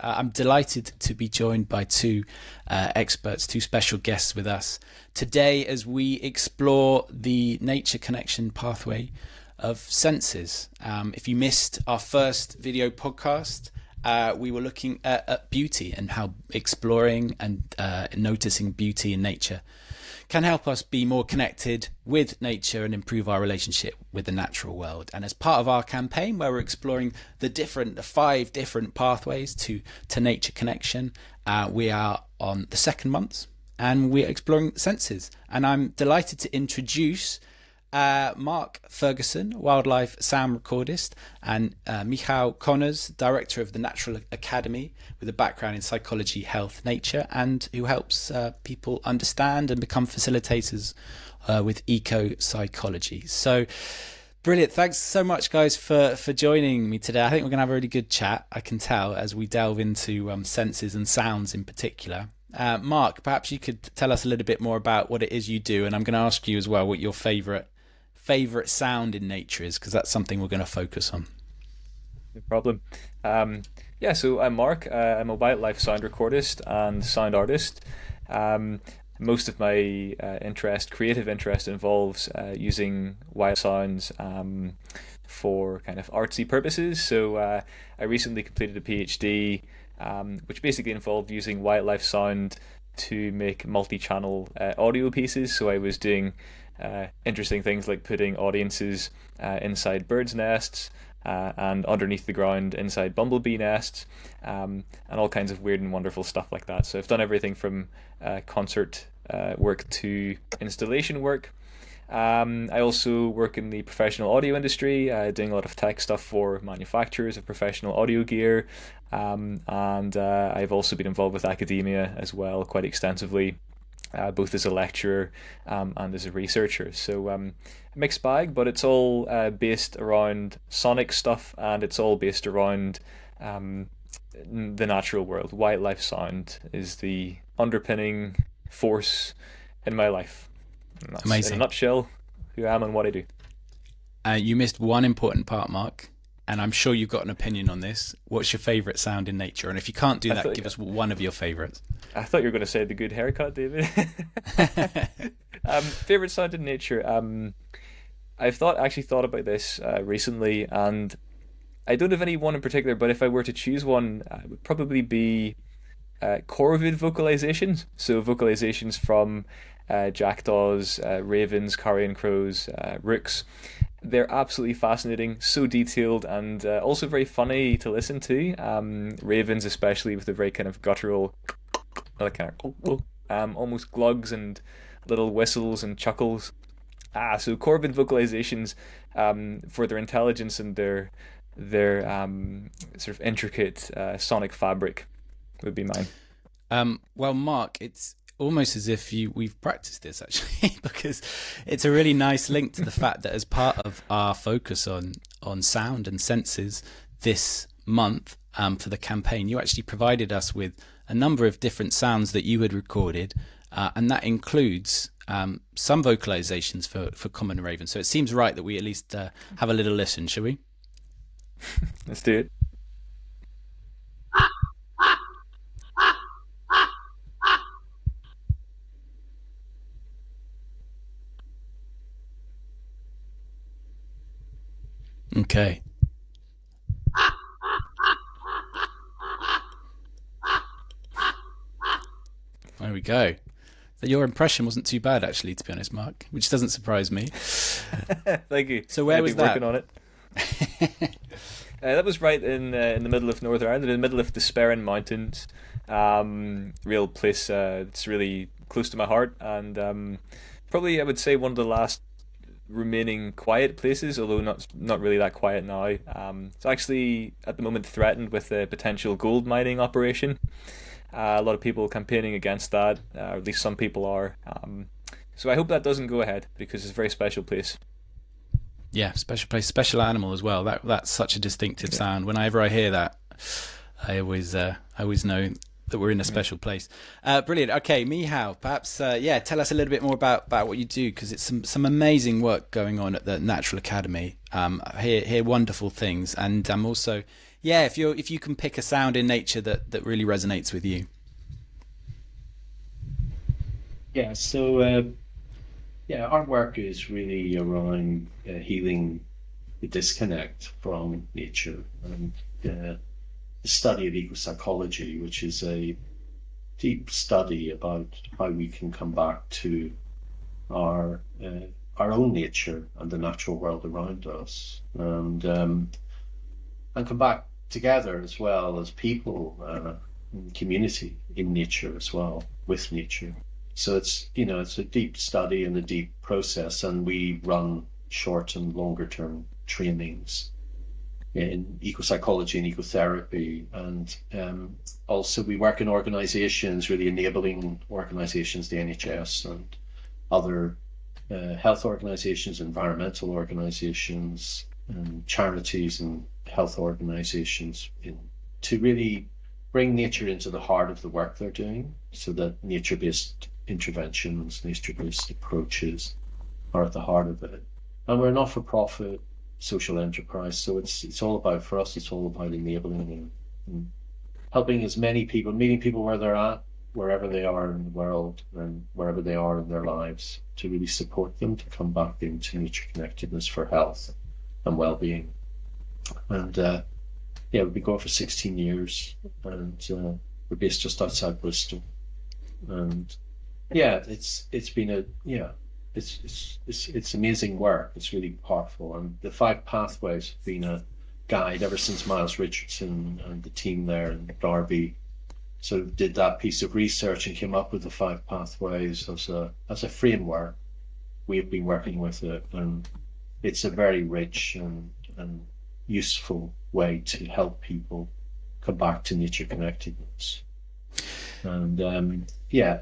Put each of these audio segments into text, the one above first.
I'm delighted to be joined by two experts, two special guests with us today as we explore the nature connection pathway of senses. If you missed our first video podcast, we were looking at beauty and how exploring and noticing beauty in nature can help us be more connected with nature and improve our relationship with the natural world. And as part of our campaign where we're exploring the 5 different pathways to nature connection, we are on the second month and we're exploring senses. And I'm delighted to introduce Mark Ferguson, Wildlife Sound Recordist, and Michéal Connors, Director of the Natural Academy with a background in psychology, health, nature, and who helps people understand and become facilitators with eco-psychology. So brilliant. Thanks so much, guys, for joining me today. I think we're going to have a really good chat, I can tell, as we delve into senses and sounds in particular. Mark, perhaps you could tell us a little bit more about what it is you do, and I'm going to ask you as well what your favourite sound in nature is, because that's something we're going to focus on. No problem. So I'm Mark. I'm a wildlife sound recordist and sound artist. Most of my creative interest involves using wild sounds for kind of artsy purposes. So I recently completed a PhD, which basically involved using wildlife sound to make multi-channel audio pieces. So I was doing interesting things like putting audiences inside birds' nests and underneath the ground inside bumblebee nests, and all kinds of weird and wonderful stuff like that. So I've done everything from concert work to installation work. I also work in the professional audio industry, doing a lot of tech stuff for manufacturers of professional audio gear, and I've also been involved with academia as well quite extensively, both as a lecturer and as a researcher. So mixed bag, but it's all based around sonic stuff, and it's all based around the natural world. Wildlife sound is the underpinning force in my life. And that's, amazing. In a nutshell, who I am and what I do. You missed one important part, Mark, and I'm sure you've got an opinion on this. What's your favourite sound in nature? And if you can't do that, give us one of your favourites. I thought you were going to say the good haircut, David. Favourite sound in nature. I've thought about this recently, and I don't have any one in particular, but if I were to choose one, it would probably be corvid vocalizations. So vocalizations from jackdaws, ravens, carrion crows, rooks. They're absolutely fascinating, so detailed, and also very funny to listen to. Ravens especially, with the very kind of guttural, almost glugs and little whistles and chuckles. So corvid vocalizations, for their intelligence and their sort of intricate sonic fabric, would be mine. Well, Mark, it's almost as if we've practiced this actually, because it's a really nice link to the fact that as part of our focus on sound and senses this month for the campaign, you actually provided us with a number of different sounds that you had recorded, and that includes some vocalizations for common raven. So it seems right that we at least have a little listen, shall we? Let's do it. Okay. There we go. So your impression wasn't too bad, actually, to be honest, Mark, which doesn't surprise me. Thank you. So where was that? Working on it. That was right in the middle of Northern Ireland, in the middle of the Sperrin Mountains. Real place. It's really close to my heart, and probably I would say one of the last remaining quiet places, although not really that quiet now. It's actually at the moment threatened with a potential gold mining operation. A lot of people campaigning against that, or at least some people are. So I hope that doesn't go ahead, because it's a very special place. Yeah, special place, special animal as well. That's such a distinctive sound. Whenever I hear that, I always know that we're in a special place. Brilliant. Okay, Michéal, perhaps tell us a little bit more about what you do, because it's some amazing work going on at the Natural Academy. I hear wonderful things, and I'm also Yeah, if you can pick a sound in nature that really resonates with you. Yeah, so yeah, our work is really around healing the disconnect from nature and the study of ecopsychology, which is a deep study about how we can come back to our uh, our own nature and the natural world around us, and come back together as well as people, in community, in nature as well, with nature. So it's, it's a deep study and a deep process, and we run short and longer term trainings in ecopsychology and ecotherapy. And also we work in organizations, really enabling organizations, the NHS and other health organizations, environmental organizations, and charities and health organizations to really bring nature into the heart of the work they're doing, so that nature-based interventions, nature-based approaches are at the heart of it. And we're a not-for-profit social enterprise, so it's all about, for us, it's all about enabling and helping as many people, meeting people where they're at, wherever they are in the world and wherever they are in their lives, to really support them to come back into nature connectedness for health and well-being. And yeah, we've been going for 16 years, and we're based just outside Bristol. And yeah, it's been it's amazing work. It's really powerful, and the 5 pathways have been a guide ever since Miles Richardson and the team there in Derby sort of did that piece of research and came up with the 5 pathways as a framework. We've been working with it, and it's a very rich and useful way to help people come back to nature connectedness. And yeah,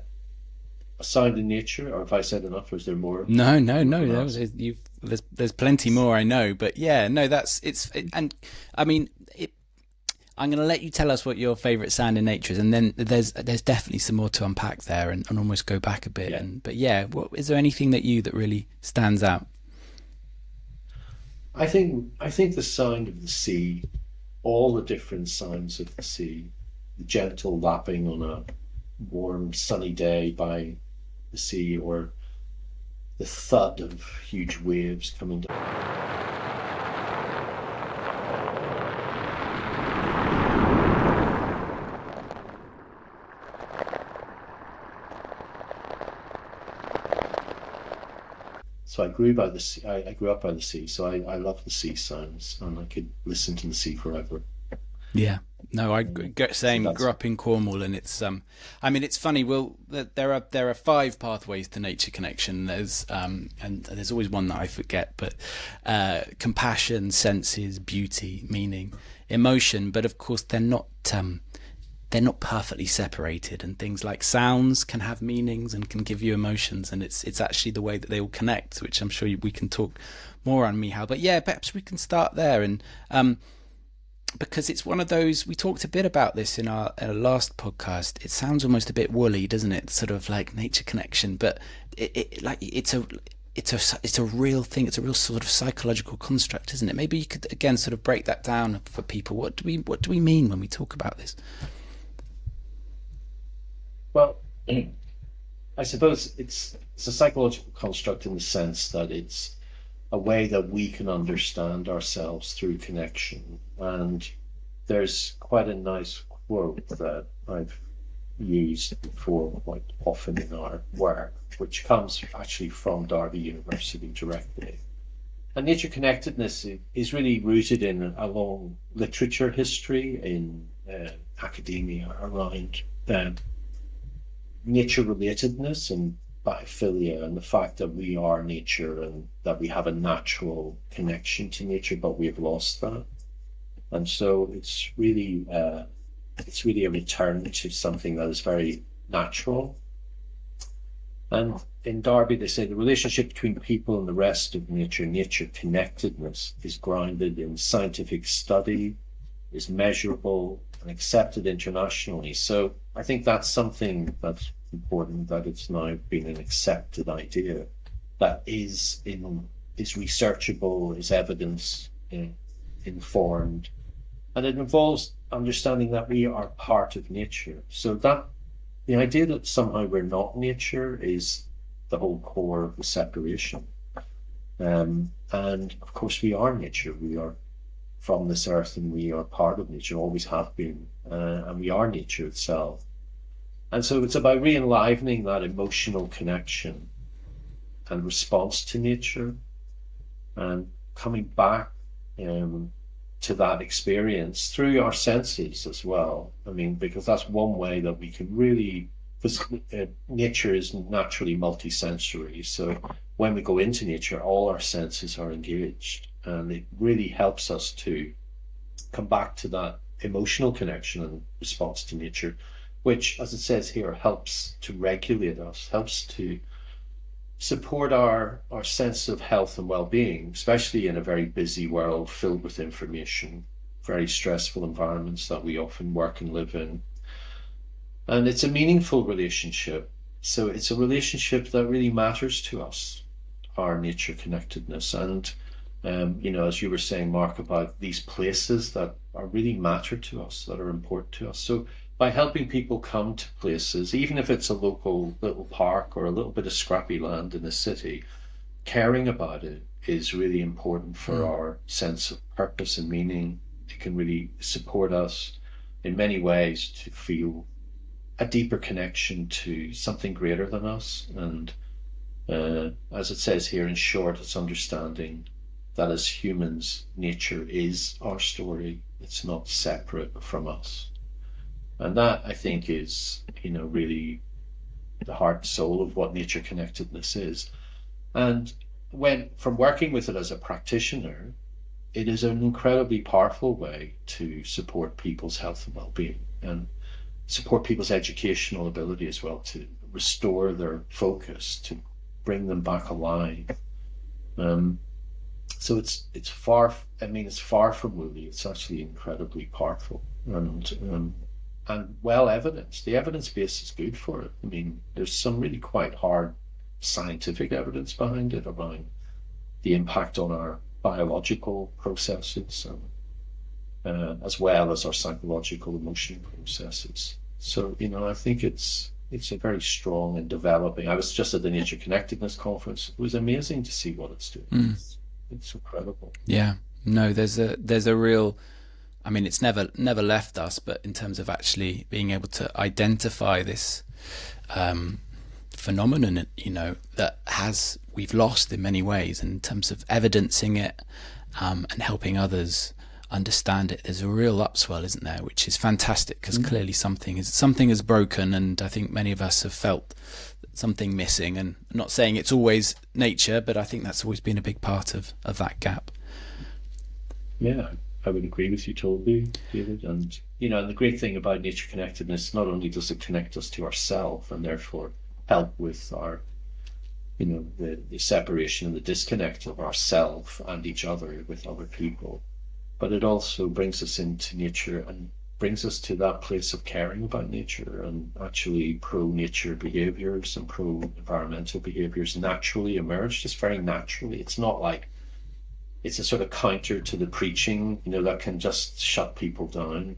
a sound in nature, or if I said enough, was there more? No. There's plenty more, I know, but yeah, no, and I mean, I'm going to let you tell us what your favourite sound in nature is, and then there's definitely some more to unpack there, and almost go back a bit. Yeah. But yeah, is there anything that really stands out? I think the sound of the sea, all the different sounds of the sea, the gentle lapping on a warm sunny day by the sea, or the thud of huge waves coming down. So I grew by the sea. I grew up by the sea, so I love the sea sounds, and I could listen to the sea forever. Yeah, no, I same. So Grew up in Cornwall, and it's I mean, it's funny. Well, there are 5 pathways to nature connection. There's and there's always one that I forget, but compassion, senses, beauty, meaning, emotion. But of course, they're not perfectly separated, and things like sounds can have meanings and can give you emotions, and it's actually the way that they all connect, which I'm sure we can talk more on, Michéal. But yeah, perhaps we can start there, and because it's one of those, we talked a bit about this in our last podcast. It sounds almost a bit woolly, doesn't it? Sort of like nature connection, but it's a real thing. It's a real sort of psychological construct, isn't it? Maybe you could again sort of break that down for people. What do we mean when we talk about this? Well, I suppose it's a psychological construct in the sense that it's a way that we can understand ourselves through connection. And there's quite a nice quote that I've used before quite often in our work, which comes actually from Derby University directly. And nature connectedness is really rooted in a long literature history in academia around nature relatedness and biophilia, and the fact that we are nature and that we have a natural connection to nature, but we have lost that. And so it's really a return to something that is very natural. And in Derby, they say the relationship between people and the rest of nature, nature connectedness, is grounded in scientific study, is measurable and accepted internationally. So I think that's something that's important, that it's now been an accepted idea that is researchable, is evidence informed, And it involves understanding that we are part of nature. So that the idea that somehow we're not nature is the whole core of the separation. And of course, we are nature. We are from this earth and we are part of nature, always have been. And we are nature itself. And so it's about re-enlivening that emotional connection and response to nature and coming back to that experience through our senses as well. I mean, because that's one way that we can really, because nature is naturally multisensory. So when we go into nature, all our senses are engaged, and it really helps us to come back to that emotional connection and response to nature, which, as it says here, helps to regulate us, helps to support our sense of health and well-being, especially in a very busy world filled with information, very stressful environments that we often work and live in. And it's a meaningful relationship. So it's a relationship that really matters to us, our nature connectedness. And, as you were saying, Mark, about these places that are really matter to us, that are important to us. So by helping people come to places, even if it's a local little park or a little bit of scrappy land in the city, caring about it is really important for our sense of purpose and meaning. It can really support us in many ways to feel a deeper connection to something greater than us. And as it says here, in short, it's understanding that as humans, nature is our story. It's not separate from us. And that, I think, is, really the heart and soul of what nature connectedness is. And from working with it as a practitioner, it is an incredibly powerful way to support people's health and well-being and support people's educational ability as well, to restore their focus, to bring them back alive. So it's far from woolly. It's actually incredibly powerful and well evidenced. The evidence base is good for it. I mean, there's some really quite hard scientific evidence behind it around the impact on our biological processes, as well as our psychological, emotional processes. So, I think it's a very strong and developing. I was just at the Nature Connectedness conference. It was amazing to see what it's doing. It's incredible. Yeah. No, there's a real. I mean, it's never left us, but in terms of actually being able to identify this phenomenon, that we've lost in many ways, and in terms of evidencing it and helping others understand it, there's a real upswell, isn't there? Which is fantastic, because clearly something is broken, and I think many of us have felt something missing. And I'm not saying it's always nature, but I think that's always been a big part of that gap. Yeah. I would agree with you totally, David. And, and the great thing about nature connectedness, not only does it connect us to ourselves and therefore help with our, the separation and the disconnect of ourself and each other with other people, but it also brings us into nature and brings us to that place of caring about nature, and actually pro-nature behaviors and pro-environmental behaviors naturally emerge, just very naturally. It's not like it's a sort of counter to the preaching, that can just shut people down.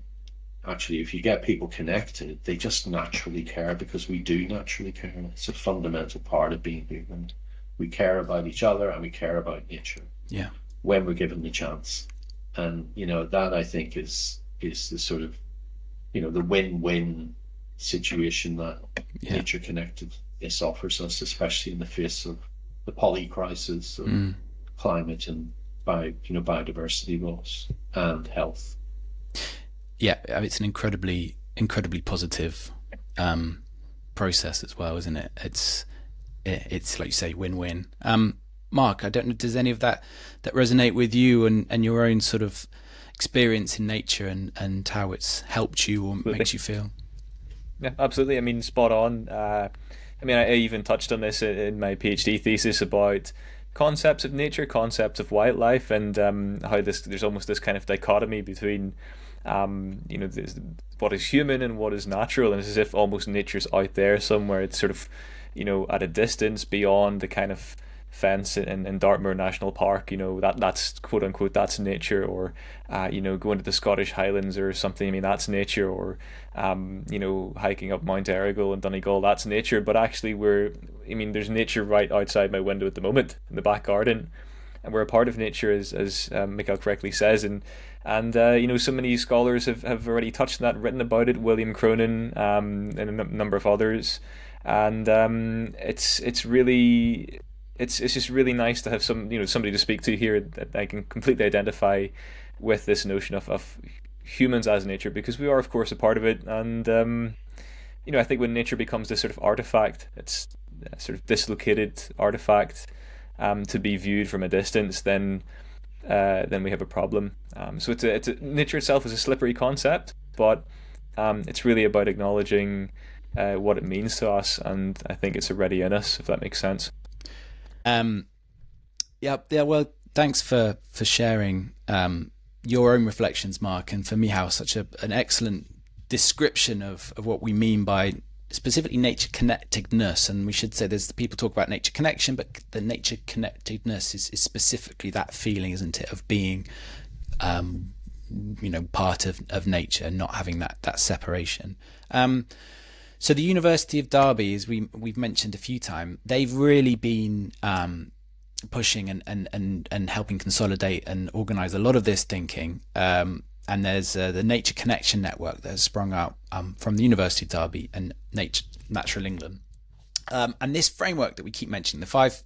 Actually, if you get people connected, they just naturally care, because we do naturally care. It's a fundamental part of being human. We care about each other and we care about nature. Yeah. When we're given the chance. And, that I think is the sort of, the win-win situation that nature connectedness offers us, especially in the face of the poly crisis of climate and biodiversity loss and health. Yeah, it's an incredibly positive process as well, isn't it? It's like you say, win-win. Mark, I don't know, does any of that resonate with you and your own sort of experience in nature and how it's helped you or makes you feel? Yeah, absolutely. I mean, spot on. I even touched on this in my PhD thesis about concepts of nature, concepts of wildlife, and how there's almost this kind of dichotomy between what is human and what is natural, and it's as if almost nature's out there somewhere. It's sort of at a distance beyond the kind of fence in Dartmoor National Park, that's quote unquote that's nature, or going to the Scottish Highlands or something. I mean, that's nature, or hiking up Mount Errigal in Donegal, that's nature. But actually, there's nature right outside my window at the moment in the back garden, and we're a part of nature, as Michéal correctly says, and so many scholars have already touched on that, written about it. William Cronin, and a number of others, and it's really. It's just really nice to have somebody to speak to here that I can completely identify with this notion of humans as nature, because we are, of course, a part of it. And I think when nature becomes this sort of artifact, it's a sort of dislocated artifact, to be viewed from a distance, then we have a problem. So nature itself is a slippery concept, but it's really about acknowledging what it means to us, and I think it's already in us, if that makes sense. Well, thanks for sharing your own reflections, Mark, and for Michéal, such an excellent description of what we mean by specifically nature connectedness. And we should say, there's people talk about nature connection, but the nature connectedness is specifically that feeling, isn't it, of being part of nature, not having that separation. So the University of Derby, as we've mentioned a few times, they've really been pushing and helping consolidate and organise a lot of this thinking. And there's the Nature Connection Network that has sprung out from the University of Derby and Natural England. And this framework that we keep mentioning, the five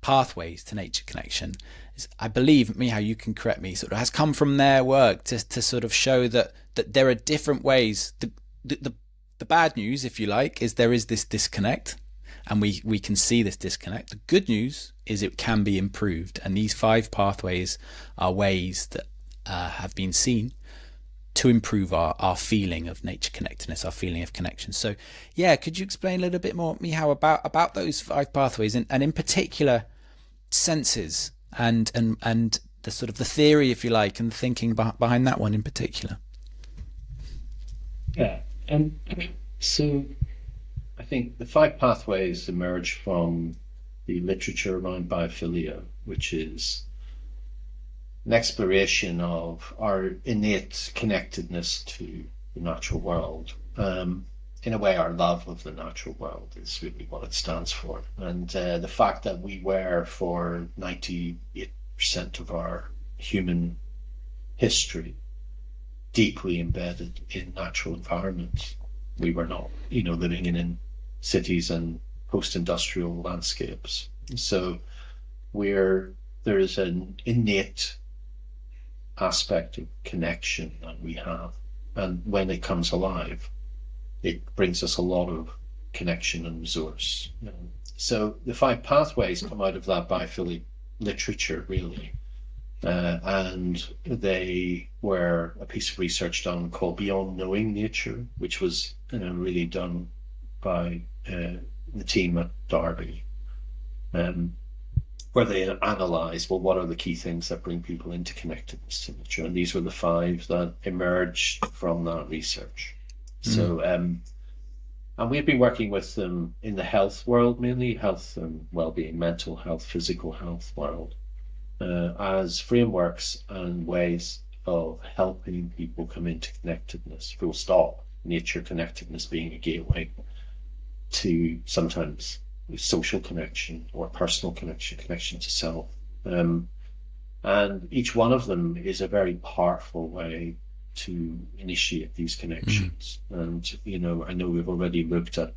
pathways to nature connection, is, I believe, Michéal, you can correct me, sort of has come from their work to sort of show that there are different ways. The bad news, if you like, is there is this disconnect, and we can see this disconnect. The good news is it can be improved, and these 5 pathways are ways that have been seen to improve our feeling of nature connectedness, our feeling of connection. So, yeah, could you explain a little bit more, Michéal, about those 5 pathways, and in particular senses, and the sort of the theory, if you like, and the thinking behind that one in particular? Yeah. So I think the 5 pathways emerge from the literature around biophilia, which is an exploration of our innate connectedness to the natural world. In a way, our love of the natural world is really what it stands for. And the fact that we were, for 98% of our human history, deeply embedded in natural environments. We were not, living in cities and post-industrial landscapes. So there is an innate aspect of connection that we have. And when it comes alive, it brings us a lot of connection and resource. So the 5 pathways come out of that biophilic literature, really. And they were a piece of research done called Beyond Knowing Nature, which was really done by the team at Derby, where they analysed, what are the key things that bring people into connectedness to nature? And these were the 5 that emerged from that research. So, and we've been working with them in the health world, mainly health and well-being, mental health, physical health world, as frameworks and ways of helping people come into connectedness, full stop. Nature connectedness being a gateway to sometimes social connection or personal connection to self. And each one of them is a very powerful way to initiate these connections. And, I know we've already looked at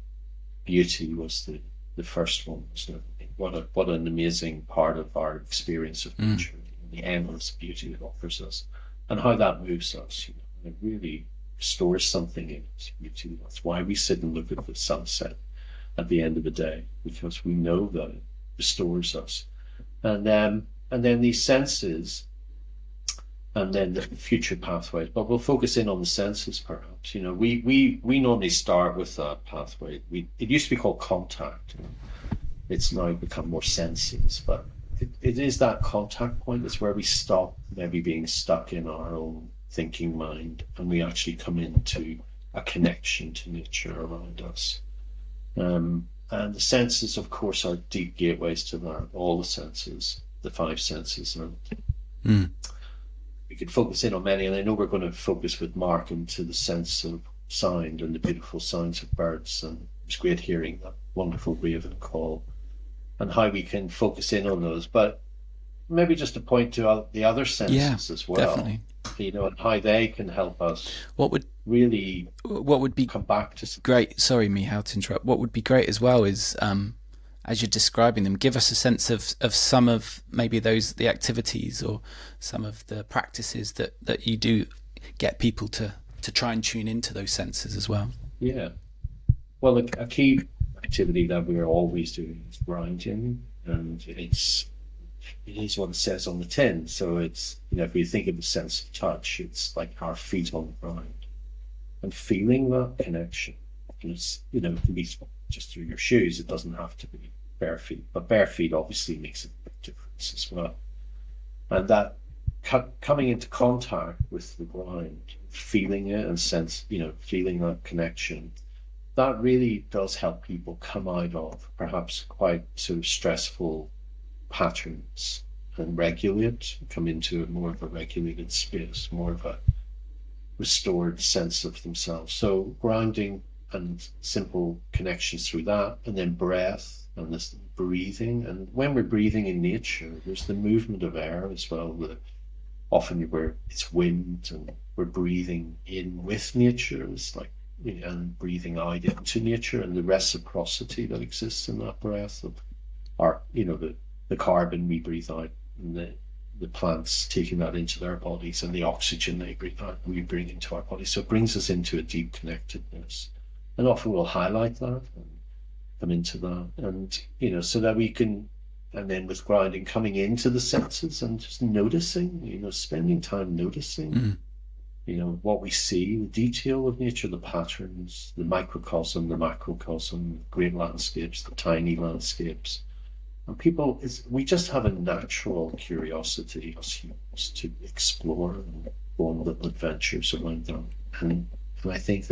beauty was the first one. So what an amazing part of our experience of nature, the endless beauty it offers us, and how that moves us. It really restores something in its beauty. That's why we sit and look at the sunset at the end of the day, because we know that it restores us. And then these senses, and then the future pathways. But we'll focus in on the senses, perhaps. We normally start with that pathway. It used to be called contact. It's now become more senses, but it is that contact point. It's where we stop maybe being stuck in our own thinking mind, and we actually come into a connection to nature around us. And And the senses, of course, are deep gateways to that. All the senses, the five senses, and we could focus in on many. And I know we're going to focus with Mark into the sense of sound and the beautiful sounds of birds. And it was great hearing that wonderful raven call and how we can focus in on those. But maybe just to point to the other senses as well, definitely. And how they can help us What would be come back to great? Sorry, Michéal, to interrupt. What would be great as well is, as you're describing them, give us a sense of some of maybe the activities or some of the practices that you do get people to try and tune into those senses as well. Yeah. Well, a key activity that we're always doing is grounding, and it is what it says on the tin. So it's, if you think of the sense of touch, it's like our feet on the ground and feeling that connection. And it's, it can be just through your shoes. It doesn't have to be bare feet, but bare feet obviously makes a big difference as well. And that coming into contact with the ground, feeling it and feeling that connection, that really does help people come out of perhaps quite sort of stressful patterns and come into more of a regulated space, more of a restored sense of themselves. So grounding and simple connections through that, and then breath and this breathing. And when we're breathing in nature, there's the movement of air as well. Often it's wind, and we're breathing in with nature. It's like, and breathing out into nature, and the reciprocity that exists in that breath of the carbon we breathe out, and the plants taking that into their bodies, and the oxygen they breathe out we bring into our bodies. So it brings us into a deep connectedness, and often we'll highlight that and come into that, and so that we can, and then with grounding, coming into the senses and just noticing, spending time noticing what we see, the detail of nature, the patterns, the microcosm, the macrocosm, the great landscapes, the tiny landscapes. And we just have a natural curiosity as humans to explore and go on little adventures around them. And I think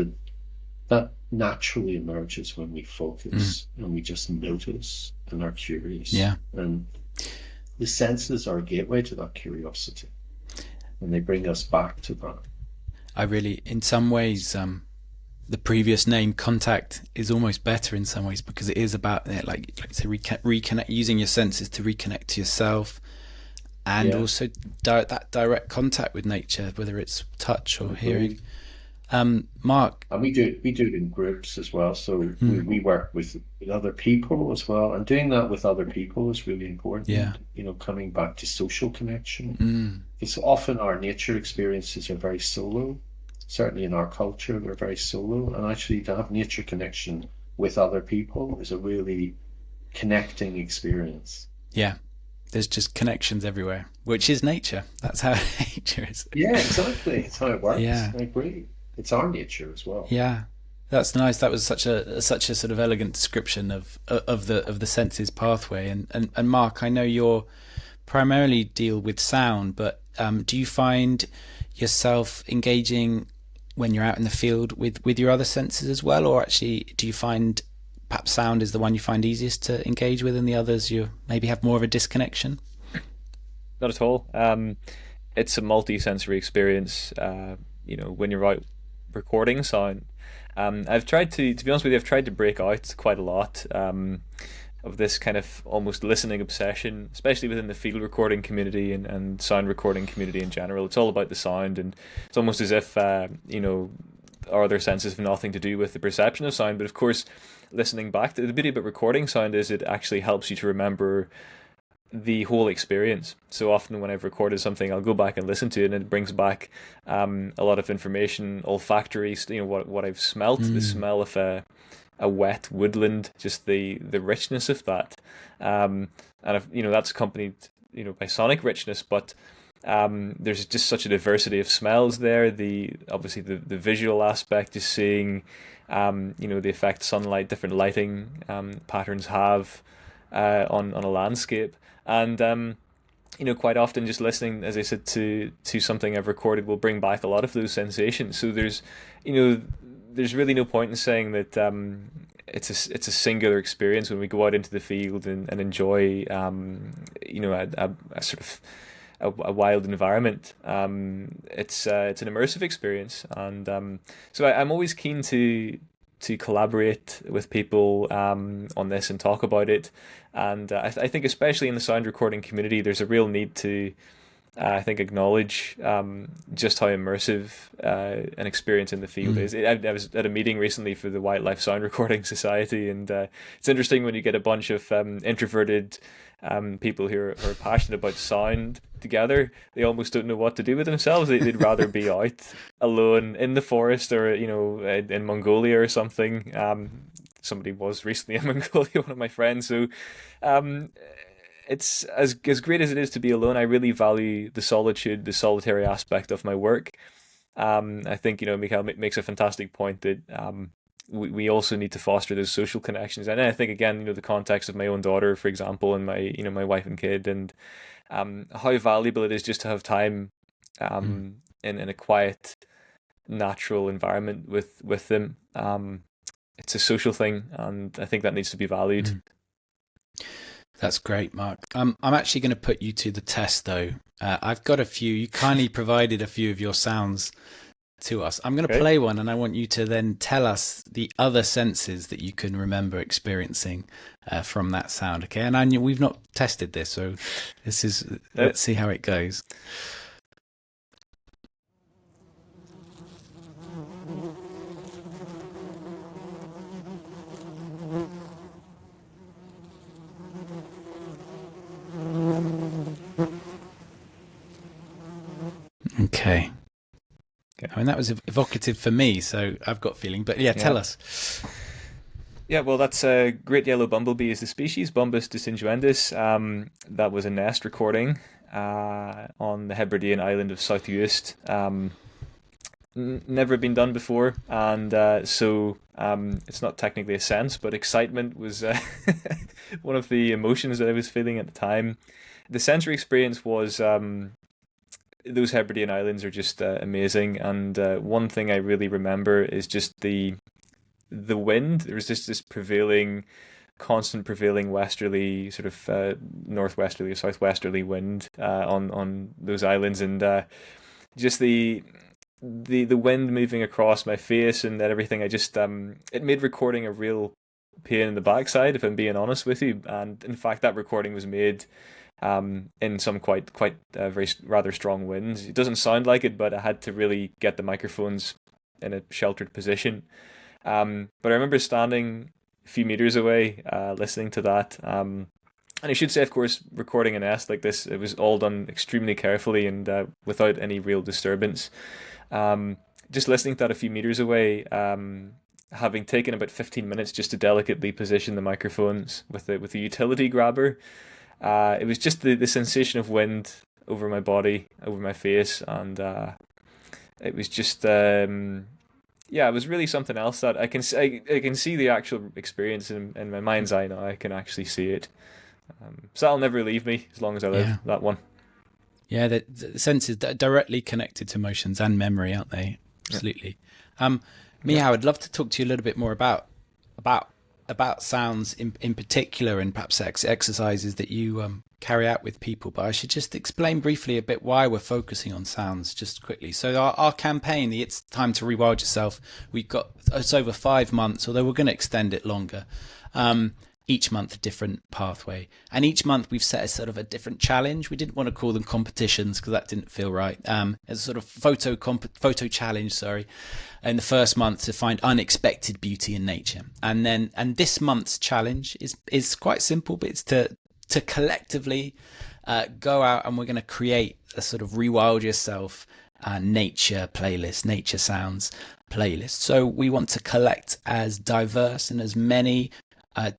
that naturally emerges when we focus and we just notice and are curious. Yeah. And the senses are a gateway to that curiosity, and they bring us back to that. In some ways, the previous name, contact, is almost better in some ways, because it is about like to reconnect, using your senses to reconnect to yourself, and also that direct contact with nature, whether it's touch or hearing. Mark, and we do it in groups as well. So we work with other people as well, and doing that with other people is really important. Yeah. Coming back to social connection. Because often our nature experiences are very solo. Certainly in our culture, we're very solo, and actually to have nature connection with other people is a really connecting experience. Yeah, there's just connections everywhere, which is nature. That's how nature is. Yeah, exactly. It's how it works. Yeah. I agree. It's our nature as well. Yeah, that's nice. That was such a sort of elegant description of the senses pathway. And Mark, I know you're primarily deal with sound, but do you find yourself engaging when you're out in the field with your other senses as well, or actually do you find perhaps sound is the one you find easiest to engage with, and the others you maybe have more of a disconnection? Not at all. It's a multi-sensory experience. When you're out recording sound, I've tried to be honest with you, I've tried to break out quite a lot of this kind of almost listening obsession, especially within the field recording community and sound recording community in general. It's all about the sound, and it's almost as if our other senses have nothing to do with the perception of sound. But of course, listening back, the beauty about recording sound is it actually helps you to remember the whole experience. So often when I've recorded something, I'll go back and listen to it, and it brings back a lot of information, olfactory, what I've smelt, the smell of a wet woodland, just the richness of that, and that's accompanied by sonic richness, but there's just such a diversity of smells there. Obviously the visual aspect is seeing the effect sunlight, different lighting patterns have on a landscape, and quite often just listening, as I said, to something I've recorded will bring back a lot of those sensations. So there's really no point in saying that it's a singular experience when we go out into the field and enjoy a sort of a wild environment. It's an immersive experience, and so I'm always keen to collaborate with people on this and talk about it. And I think especially in the sound recording community, there's a real need to I think acknowledge just how immersive an experience in the field is. I was at a meeting recently for the Wildlife Sound Recording Society, and it's interesting when you get a bunch of introverted people who are passionate about sound together. They almost don't know what to do with themselves. They'd rather be out alone in the forest or in Mongolia or something. Somebody was recently in Mongolia, one of my friends. So it's as great as it is to be alone. I really value the solitude, the solitary aspect of my work. I think Michéal makes a fantastic point that we also need to foster those social connections. And I think again, the context of my own daughter, for example, and my wife and kid, and how valuable it is just to have time in a quiet, natural environment with them. It's a social thing, and I think that needs to be valued. That's great, Mark. I'm actually going to put you to the test, though. I've got a few. You kindly provided a few of your sounds to us. I'm going to play one, and I want you to then tell us the other senses that you can remember experiencing from that sound. Okay, and we've not tested this, so this is. Let's see how it goes. Okay. I mean, that was evocative for me, so I've got feeling. But yeah, tell us. Yeah, well, that's a great yellow bumblebee is the species, Bombus deciduendus. That was a nest recording on the Hebridean island of South Uist. Never been done before, and so it's not technically a sense, but excitement was one of the emotions that I was feeling at the time. The sensory experience was those Hebridean islands are just amazing, and one thing I really remember is just the wind. There was just this constant prevailing westerly, sort of northwesterly or southwesterly wind on those islands, and just the wind moving across my face and everything. I just it made recording a real pain in the backside, if I'm being honest with you. And in fact, that recording was made in some quite very rather strong winds. It doesn't sound like it, but I had to really get the microphones in a sheltered position. But I remember standing a few meters away, listening to that. And I should say, of course, recording a nest like this, it was all done extremely carefully and without any real disturbance. Just listening to that a few meters away, having taken about 15 minutes just to delicately position the microphones with the utility grabber. It was just the sensation of wind over my body, over my face, and it was just it was really something else that I can see the actual experience in my mind's eye now. I can actually see it, so that'll never leave me as long as I live. Yeah. That one. Yeah, the senses directly connected to emotions and memory, aren't they? Absolutely. Yeah. Michéal, I'd love to talk to you a little bit more about sounds in particular, and perhaps exercises that you carry out with people. But I should just explain briefly a bit why we're focusing on sounds just quickly. So our campaign, the It's Time to ReWild Yourself, it's over 5 months, although we're going to extend it longer. Each month a different pathway, and each month we've set a sort of a different challenge. We didn't want to call them competitions because that didn't feel right. As a sort of photo challenge, in the first month to find unexpected beauty in nature, and this month's challenge is quite simple, but it's to collectively go out, and we're going to create a sort of ReWild Yourself nature playlist, nature sounds playlist. So we want to collect as diverse and as many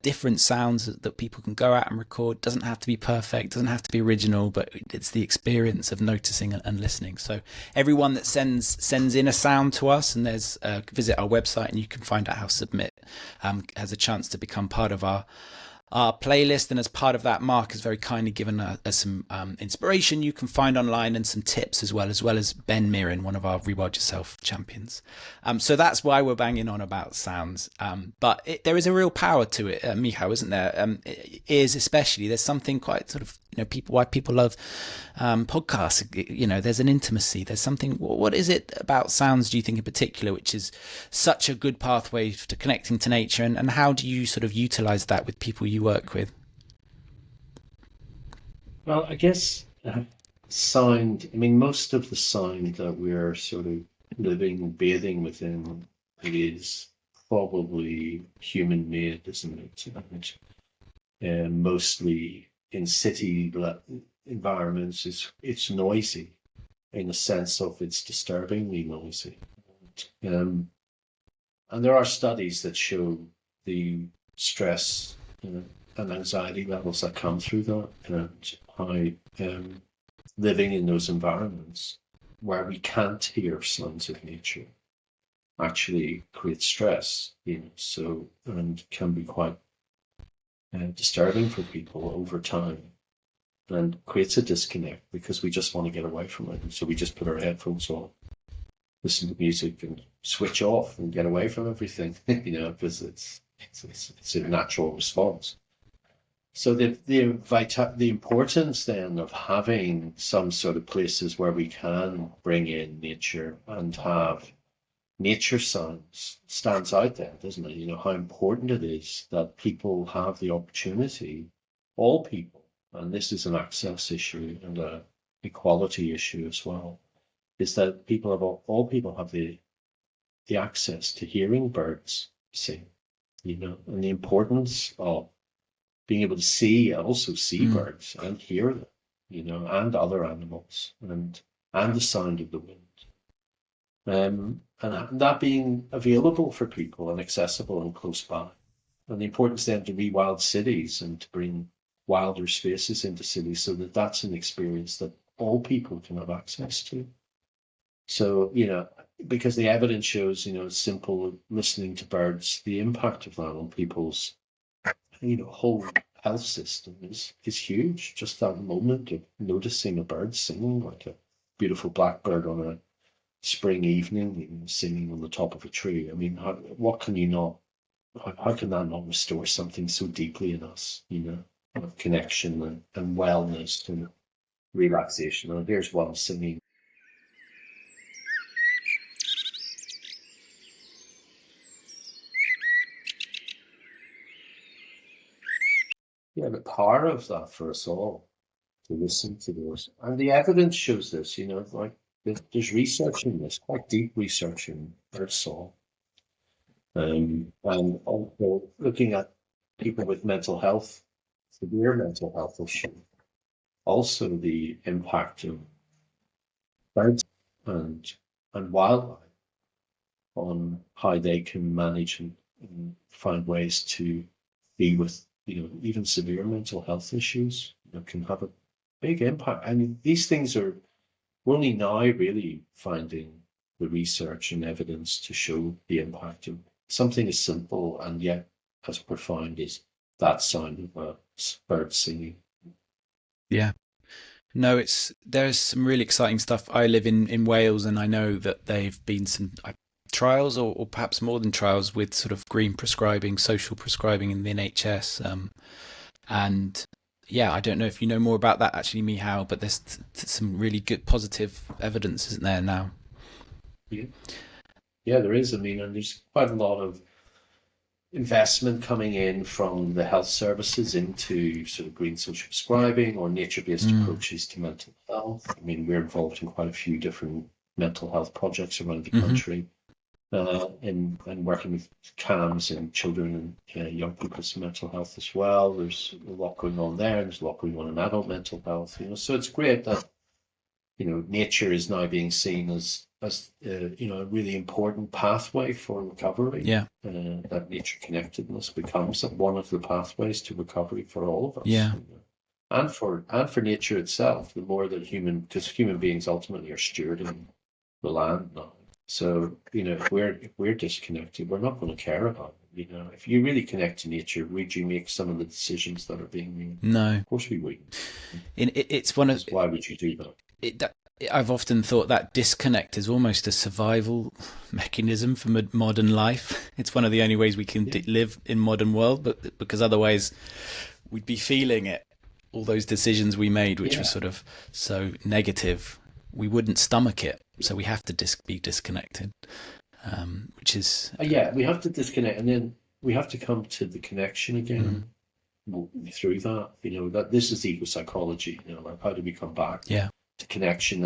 different sounds that people can go out and record. Doesn't have to be perfect, doesn't have to be original, but it's the experience of noticing and listening. So everyone that sends in a sound to us, and there's visit our website and you can find out how to submit, has a chance to become part of our our playlist. And as part of that, Mark has very kindly given us some inspiration you can find online and some tips as well as Ben Mirren, one of our ReWild Yourself champions. So that's why we're banging on about sounds. But there is a real power to it, Michéal, isn't there? Ears especially. There's something quite sort of, why people love podcasts. There's an intimacy. There's something. What is it about sounds, do you think, in particular, which is such a good pathway to connecting to nature? And how do you sort of utilize that with people you work with? Well, I guess sound, most of the sound that we're sort of bathing within is probably human made, isn't it? And mostly in city environments, it's noisy in the sense of it's disturbingly noisy. And there are studies that show the stress and anxiety levels that come through that, and how living in those environments where we can't hear sounds of nature actually creates stress, and can be quite disturbing for people over time, and creates a disconnect because we just want to get away from it. And so we just put our headphones on, listen to music, and switch off and get away from everything, because it's a natural response. So the importance then of having some sort of places where we can bring in nature and have nature sounds stands out there, doesn't it? How important it is that people have the opportunity, all people, and this is an access issue and a equality issue as well, is that all people have the access to hearing birds sing, and the importance of being able to also see birds and hear them, and other animals, and the sound of the wind. And that being available for people and accessible and close by. And the importance then to rewild cities and to bring wilder spaces into cities so that that's an experience that all people can have access to. So, because the evidence shows, simple listening to birds, the impact of that on people's, whole health system is huge. Just that moment of noticing a bird singing, like a beautiful blackbird on a spring evening, singing on the top of a tree. How can that not restore something so deeply in us, of connection and wellness and relaxation? And here's one singing. Yeah, the power of that for us all to listen to those. And the evidence shows this, there's research in this, quite deep research in birdsong. And also looking at people with mental health, severe mental health issues, also the impact of birds and wildlife on how they can manage and find ways to be with, even severe mental health issues, can have a big impact. These things we're only now really finding the research and evidence to show the impact of something as simple and yet as profound as that sound of a bird singing. Yeah. No, there's some really exciting stuff. I live in Wales, and I know that they've been some trials, or perhaps more than trials, with sort of green prescribing, social prescribing in the NHS. And yeah, I don't know if you know more about that actually, Michéal, but there's some really good positive evidence, isn't there, now? Yeah, there is. And there's quite a lot of investment coming in from the health services into sort of green social prescribing or nature-based approaches to mental health. We're involved in quite a few different mental health projects around the country, and working with CAMs and children and young people's mental health as well. There's a lot going on there. There's a lot going on in adult mental health. So it's great that nature is now being seen as a really important pathway for recovery. Yeah. That nature connectedness becomes one of the pathways to recovery for all of us. Yeah. And for nature itself, the more that because human beings ultimately are stewarding the land now. So, if we're disconnected, we're not going to care about You know, if you really connect to nature, would you make some of the decisions that are being made? No. Of course we wouldn't. It's one of. Why would you do that? I've often thought that disconnect is almost a survival mechanism for modern life. It's one of the only ways we can live in modern world, but because otherwise we'd be feeling it. All those decisions we made, which were sort of so negative, we wouldn't stomach it. So we have to be disconnected, which is... we have to disconnect, and then we have to come to the connection again through that. You know, that this is ego psychology. You know, like how do we come back to connection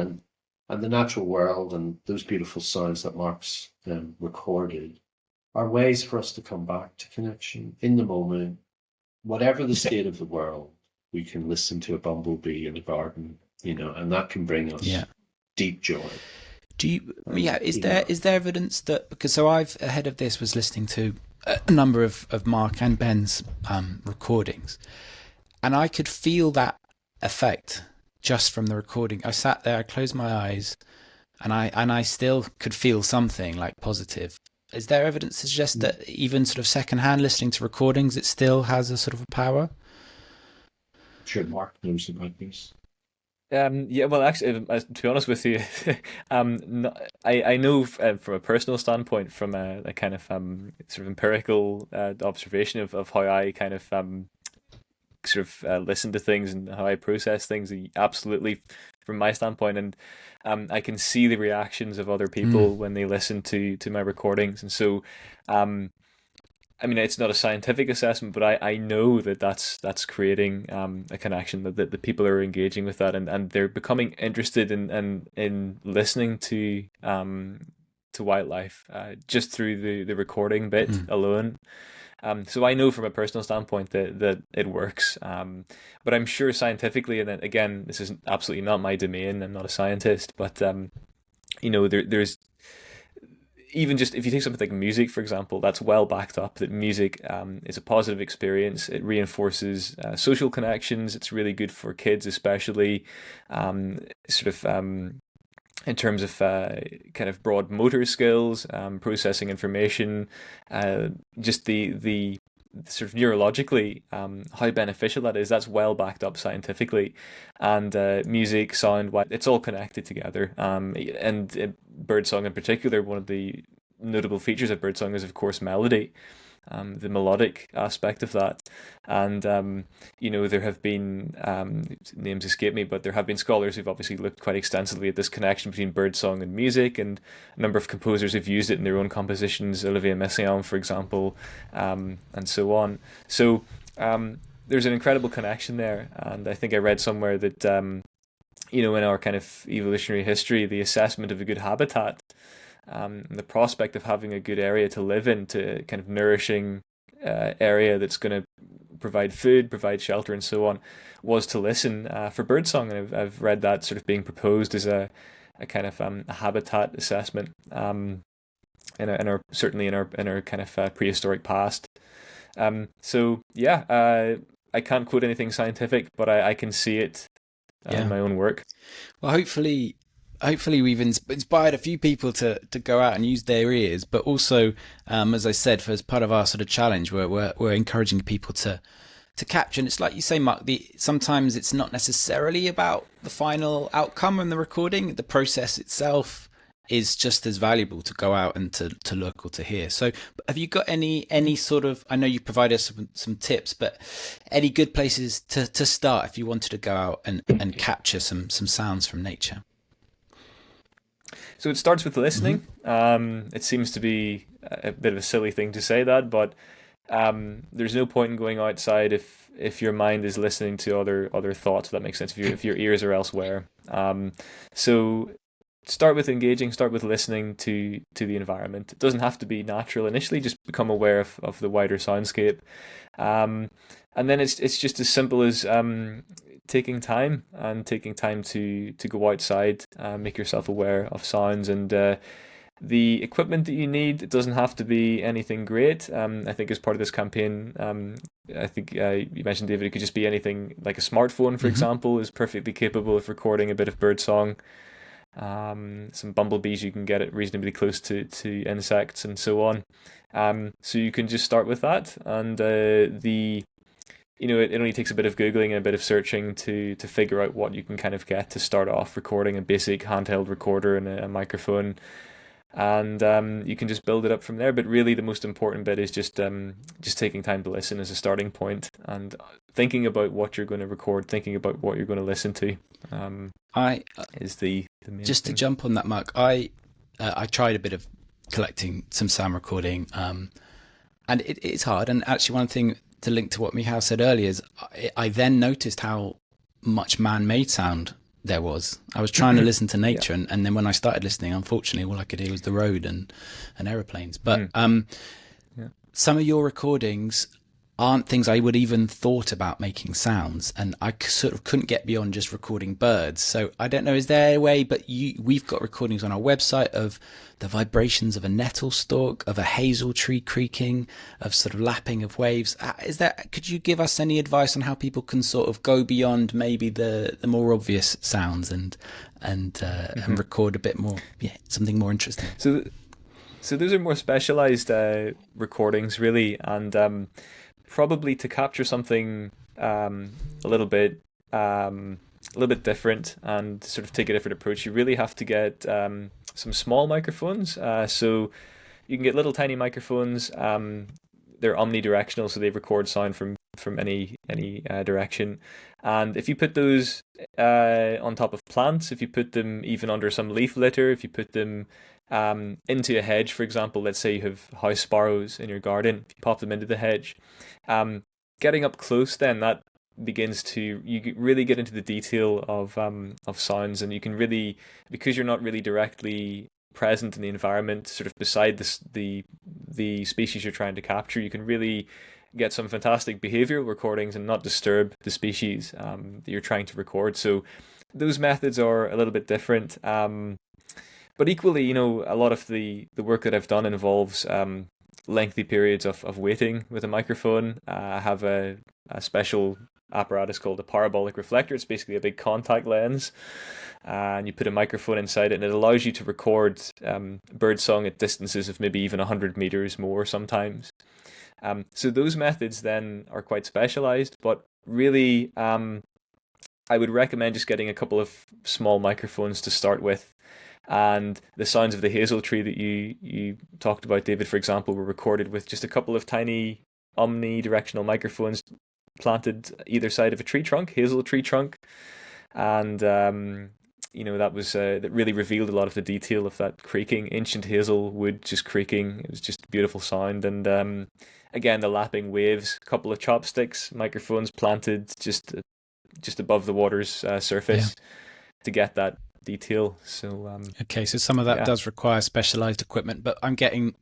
and the natural world and those beautiful sounds that Mark's recorded are ways for us to come back to connection in the moment, whatever the state of the world. We can listen to a bumblebee in the garden, you know, and that can bring us deep joy. Is there evidence that, because so I've ahead of this was listening to a number of Mark and Ben's recordings, and I could feel that effect just from the recording. I sat there, I closed my eyes, and I still could feel something like positive. Is there evidence to suggest that even sort of secondhand listening to recordings, it still has a sort of a power? Sure, Mark knows about this. Well, actually, to be honest with you, I know from a personal standpoint, from a kind of sort of empirical observation of how I kind of sort of listen to things and how I process things. Absolutely, from my standpoint, and I can see the reactions of other people when they listen to my recordings, and so. I mean, it's not a scientific assessment, but I know that that's creating a connection, that the people are engaging with that, and they're becoming interested in listening to wildlife just through the recording bit alone. So I know from a personal standpoint that it works, but I'm sure scientifically, and then, again, this is absolutely not my domain. I'm not a scientist, but you know, there's. Even just if you take something like music, for example, that's well backed up that music is a positive experience. It reinforces social connections. It's really good for kids, especially sort of in terms of kind of broad motor skills, processing information, just the sort of neurologically how beneficial that is. That's well backed up scientifically, and music, sound, it's all connected together. And birdsong in particular, one of the notable features of birdsong is, of course, melody, the melodic aspect of that. And you know, there have been names escape me, but there have been scholars who've obviously looked quite extensively at this connection between birdsong and music, and a number of composers have used it in their own compositions, Olivier Messiaen, for example, and so on. So there's an incredible connection there, and I think I read somewhere that you know, in our kind of evolutionary history, the assessment of a good habitat, the prospect of having a good area to live in, to kind of nourishing area that's going to provide food, provide shelter, and so on, was to listen for birdsong. And I've read that sort of being proposed as a kind of a habitat assessment in our certainly in our kind of prehistoric past. So yeah, I can't quote anything scientific, but I can see it in my own work. Well, hopefully we've inspired a few people to go out and use their ears, but also, as I said, as part of our sort of challenge, we're encouraging people to capture. And it's like you say, Mark, sometimes it's not necessarily about the final outcome in the recording. The process itself is just as valuable to go out and to look or to hear. So have you got any sort of, I know you provided us some tips, but any good places to start if you wanted to go out and capture some sounds from nature? So it starts with listening. It seems to be a bit of a silly thing to say that, but there's no point in going outside if your mind is listening to other thoughts, if that makes sense, if your ears are elsewhere. So start with engaging, start with listening to the environment. It doesn't have to be natural initially, just become aware of the wider soundscape. And then it's just as simple as taking time to go outside, make yourself aware of sounds, and the equipment that you need. It doesn't have to be anything great. I think as part of this campaign, I think you mentioned, David, it could just be anything like a smartphone, for example, is perfectly capable of recording a bit of birdsong. some bumblebees. You can get it reasonably close to insects and so on. So you can just start with that, and it only takes a bit of Googling and a bit of searching to figure out what you can kind of get to start off recording, a basic handheld recorder and a microphone. And you can just build it up from there. But really, the most important bit is just taking time to listen as a starting point, and thinking about what you're going to record, thinking about what you're going to listen to. Is the main just thing. To jump on that, Mark. I tried a bit of collecting some sound recording, and it's hard. And actually, one thing to link to what Michéal said earlier is I then noticed how much man-made sound there was. I was trying to listen to nature, and then when I started listening, unfortunately, all I could hear was the road and aeroplanes. But some of your recordings aren't things I would even thought about making sounds, and I sort of couldn't get beyond just recording birds. So I don't know, is there a way? But we've got recordings on our website of the vibrations of a nettle stalk, of a hazel tree creaking, of sort of lapping of waves. Could you give us any advice on how people can sort of go beyond maybe the more obvious sounds and record a bit more, something more interesting? So those are more specialized recordings, really, and probably to capture something a little bit different and sort of take a different approach, you really have to get some small microphones. So you can get little tiny microphones. They're omnidirectional, so they record sound from any direction. And if you put those on top of plants, if you put them even under some leaf litter, if you put them into a hedge, for example, let's say you have house sparrows in your garden, if you pop them into the hedge, getting up close, then that begins to, you really get into the detail of sounds, and you can really, because you're not really directly present in the environment, sort of beside the species you're trying to capture, you can really get some fantastic behavioral recordings and not disturb the species that you're trying to record. So those methods are a little bit different. But equally, a lot of the work that I've done involves lengthy periods of waiting with a microphone. I have a special apparatus called a parabolic reflector. It's basically a big contact lens, and you put a microphone inside it, and it allows you to record birdsong at distances of maybe even 100 meters more sometimes. So those methods then are quite specialized, but really I would recommend just getting a couple of small microphones to start with. And the sounds of the hazel tree that you talked about, David, for example, were recorded with just a couple of tiny omnidirectional microphones planted either side of a tree trunk, hazel tree trunk. And, that really revealed a lot of the detail of that creaking, ancient hazel wood just creaking. It was just a beautiful sound. And again, the lapping waves, a couple of chopsticks, microphones planted just above the water's surface to get that detail. So okay, so some of that does require specialized equipment, but I'm getting,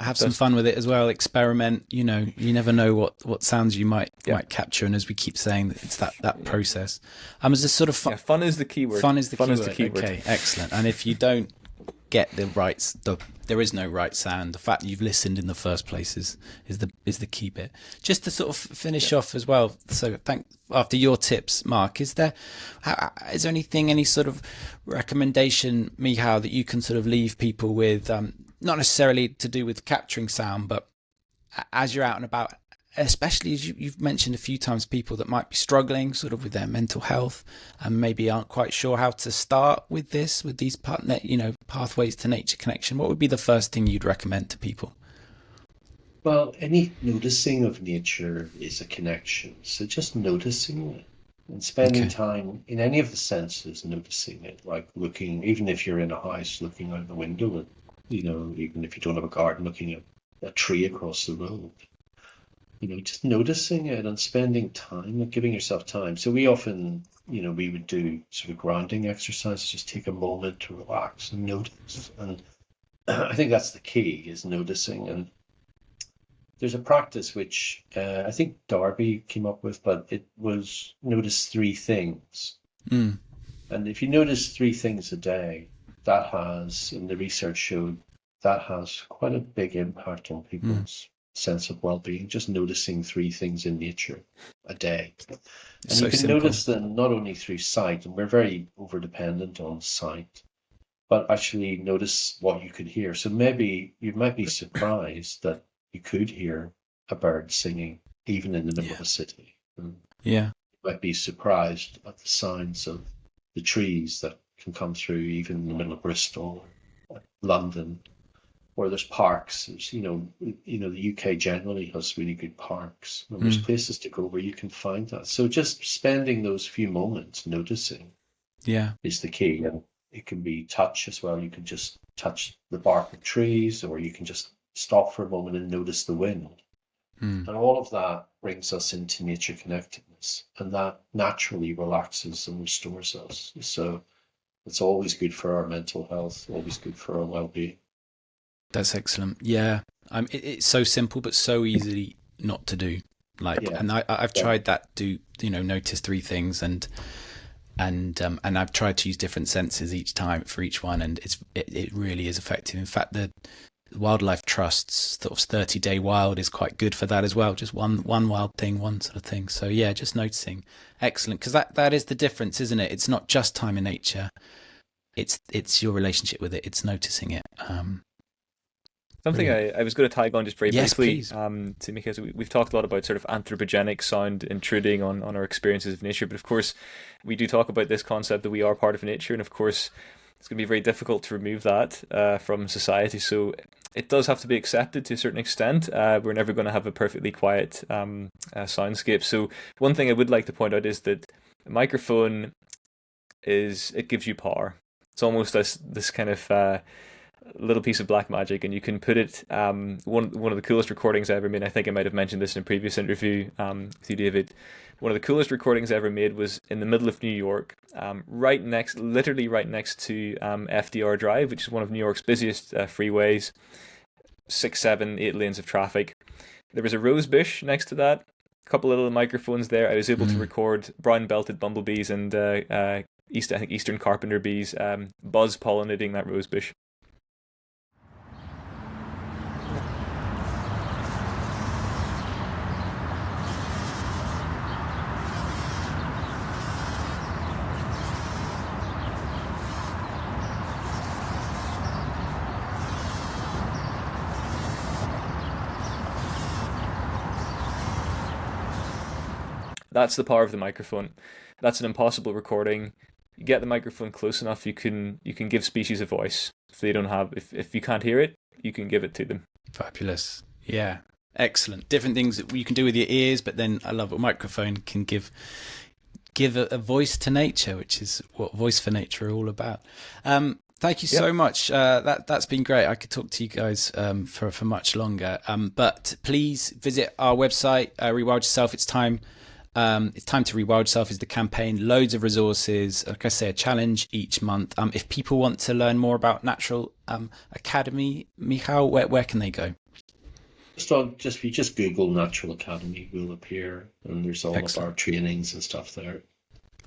have some fun with it as well, experiment. You never know what sounds you might capture, and as we keep saying, it's that process. Is this sort of fun? Fun is the key word. Fun is the key word. Okay, excellent. And if you don't get there is no right sound. The fact that you've listened in the first place is the key bit. Just to sort of finish off as well. So after your tips, Mark, is there anything, any sort of recommendation, Michéal, that you can sort of leave people with, not necessarily to do with capturing sound, but as you're out and about, especially as you've mentioned a few times, people that might be struggling sort of with their mental health and maybe aren't quite sure how to start with these pathways to nature connection. What would be the first thing you'd recommend to people? Well, any noticing of nature is a connection. So just noticing it and spending time in any of the senses, noticing it, like looking, even if you're in a house, looking out the window, and, even if you don't have a garden, looking at a tree across the road. Just noticing it and spending time and giving yourself time. So we often, we would do sort of grounding exercises, just take a moment to relax and notice. And I think that's the key, is noticing. And there's a practice which I think Darby came up with, but it was notice 3 things. And if you notice 3 things a day, that has, and the research showed, that has quite a big impact on people's sense of well-being, just noticing 3 things in nature a day. And so you can notice them not only through sight, and we're very over-dependent on sight, but actually notice what you could hear. So maybe you might be surprised that you could hear a bird singing even in the middle of a city. And Yeah. you might be surprised at the sounds of the trees that can come through even in the middle of Bristol or London, where there's parks. There's, the UK generally has really good parks. And there's places to go where you can find that. So just spending those few moments noticing is the key. And it can be touch as well. You can just touch the bark of trees, or you can just stop for a moment and notice the wind. And all of that brings us into nature connectedness, and that naturally relaxes and restores us. So it's always good for our mental health, always good for our well-being. That's excellent. Yeah. It's so simple, but so easily not to do. And I've tried that. Notice 3 things, and I've tried to use different senses each time for each one, and it really is effective. In fact, the Wildlife Trust's sort of 30-day wild is quite good for that as well. Just one wild thing, one sort of thing. So yeah, just noticing. Excellent. Because that is the difference, isn't it? It's not just time in nature. It's your relationship with it. It's noticing it. Something I was going to tag on just very briefly please. Because we've talked a lot about sort of anthropogenic sound intruding on our experiences of nature, but of course we do talk about this concept that we are part of nature, and of course it's going to be very difficult to remove that from society. So it does have to be accepted to a certain extent. We're never going to have a perfectly quiet soundscape. So one thing I would like to point out is that a microphone it gives you power. It's almost this kind of little piece of black magic, and you can put it. One of the coolest recordings I ever made, I think I might have mentioned this in a previous interview with you, David. One of the coolest recordings I ever made was in the middle of New York, literally right next to FDR Drive, which is one of New York's busiest freeways. 6, 7, 8 lanes of traffic. There was a rose bush next to that. A couple of little microphones there. I was able to record brown-belted bumblebees and eastern carpenter bees buzz pollinating that rose bush. That's the power of the microphone. That's an impossible recording. You get the microphone close enough, you can give species a voice. If they don't have, if you can't hear it, you can give it to them. Fabulous. Yeah. Excellent. Different things that you can do with your ears, but then I love what microphone can give a voice to nature, which is what Voice for Nature are all about. Thank you so much. That's been great. I could talk to you guys for much longer. But please visit our website, ReWild Yourself. It's time to ReWild Yourself is the campaign. Loads of resources. Like I say, a challenge each month. If people want to learn more about Natural Academy, Michéal, where can they go? If you just Google Natural Academy, will appear, and there's all of our trainings and stuff there.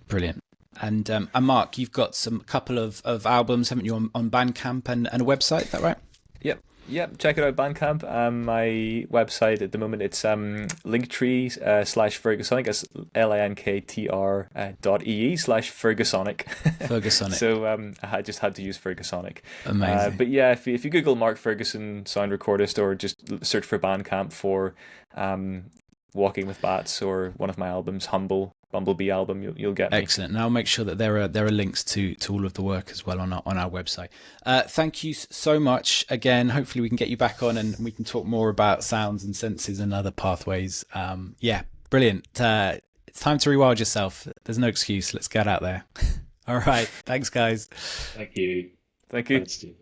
Brilliant. And Mark, you've got a couple of albums, haven't you, on Bandcamp and a website, is that right? Yep, check it out, Bandcamp. My website at the moment, it's linktree /Fergusonic. That's linktr.ee/Fergusonic. Fergusonic. So I just had to use Fergusonic. Amazing. But yeah, if you Google Mark Ferguson Sound Recordist, or just search for Bandcamp for Walking with Bats, or one of my albums, Bumblebee album, you'll get me. Excellent. And I'll make sure that there are links to all of the work as well on our website. Thank you so much again. Hopefully we can get you back on and we can talk more about sounds and senses and other pathways. Brilliant. It's time to ReWild Yourself. There's no excuse. Let's get out there. All right. Thanks, guys. Thank you. Thank you. Thanks, Steve.